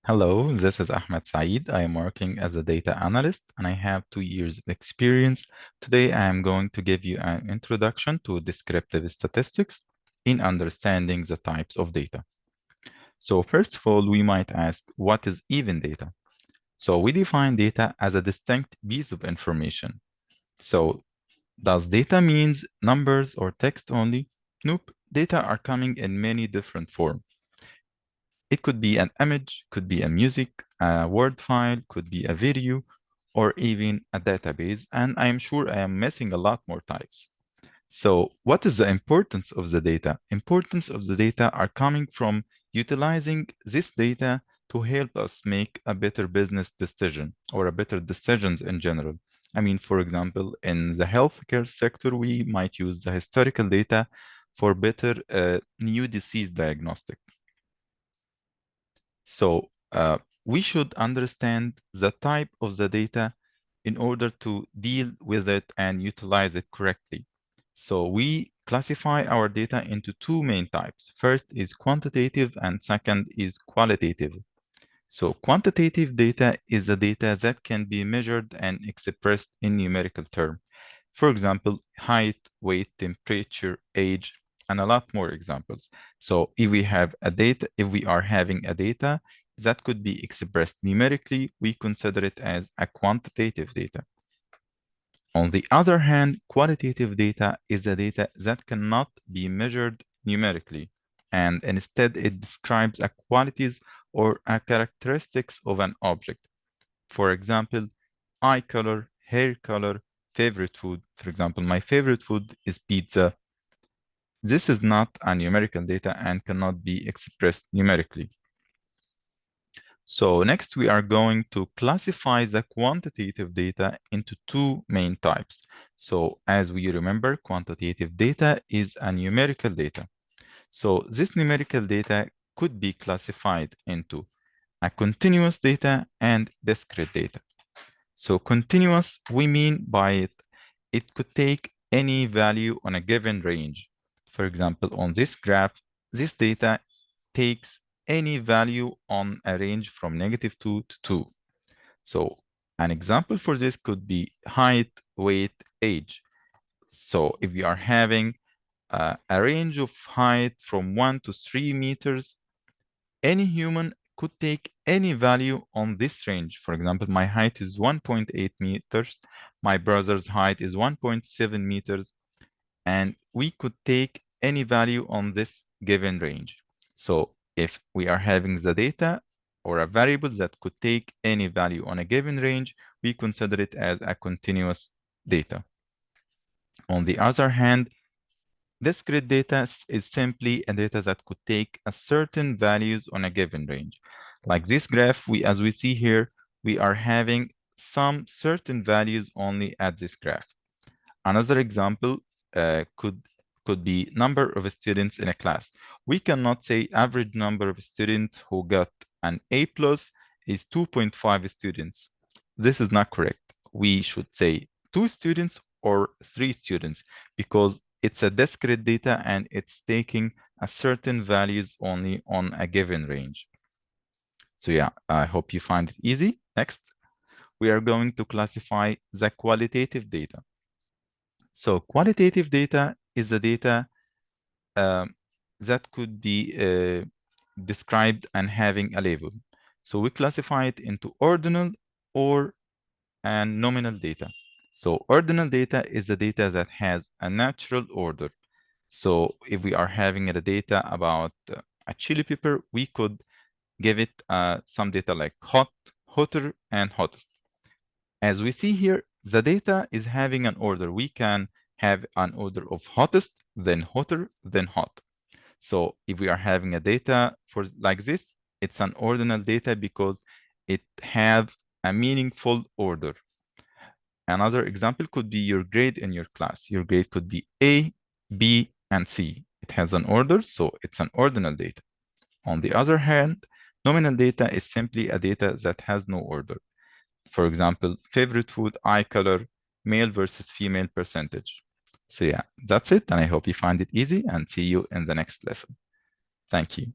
Hello, this is Ahmed Saeed. I am working as a data analyst and I have 2 years of experience. Today, I am going to give you an introduction to descriptive statistics in understanding the types of data. So first of all, we might ask, what is even data? So we define data as a distinct piece of information. So does data means numbers or text only? Nope, data are coming in many different forms. It could be an image, could be a music, a Word file, could be a video, or even a database. And I am sure I am missing a lot more types. So what is the importance of the data? Importance of the data are coming from utilizing this data to help us make a better business decision or a better decisions in general. I mean, for example, in the healthcare sector, we might use the historical data for better new disease diagnostic. So we should understand the type of the data in order to deal with it and utilize it correctly. So we classify our data into two main types. First is quantitative and second is qualitative. So quantitative data is the data that can be measured and expressed in numerical terms. For example, height, weight, temperature, age, and a lot more examples. So if we are having a data that could be expressed numerically, we consider it as a quantitative data. On the other hand, qualitative data is the data that cannot be measured numerically, and instead it describes a qualities or a characteristics of an object. For example, eye color, hair color, favorite food. For example, my favorite food is pizza. This is not a numerical data and cannot be expressed numerically. So next we are going to classify the quantitative data into two main types. So as we remember, quantitative data is a numerical data. So this numerical data could be classified into a continuous data and discrete data. So continuous, we mean by it could take any value on a given range. For example, on this graph, this data takes any value on a range from -2 to 2. So an example for this could be height, weight, age. So if we are having a range of height from 1 to 3 meters, any human could take any value on this range. For example, my height is 1.8 meters, my brother's height is 1.7 meters, and we could take any value on this given range. So if we are having the data or a variable that could take any value on a given range, we consider it as a continuous data. On the other hand, discrete data is simply a data that could take a certain values on a given range. Like this graph, as we see here, we are having some certain values only at this graph. Another example could be number of students in a class. We cannot say average number of students who got an A+ is 2.5 students. This is not correct. We should say 2 students or 3 students because it's a discrete data and it's taking a certain values only on a given range. So yeah, I hope you find it easy. Next, we are going to classify the qualitative data. So qualitative data is the data that could be described and having a label. So we classify it into ordinal or and nominal data. So ordinal data is the data that has a natural order. So if we are having the data about a chili pepper, we could give it some data like hot, hotter, and hottest. As we see here, the data is having an order. We can have an order of hottest, then hotter, then hot. So if we are having a data for like this, it's an ordinal data because it have a meaningful order. Another example could be your grade in your class. Your grade could be A, B, and C. It has an order, so it's an ordinal data. On the other hand, nominal data is simply a data that has no order. For example, favorite food, eye color, male versus female percentage. So yeah, that's it. And I hope you find it easy and see you in the next lesson. Thank you.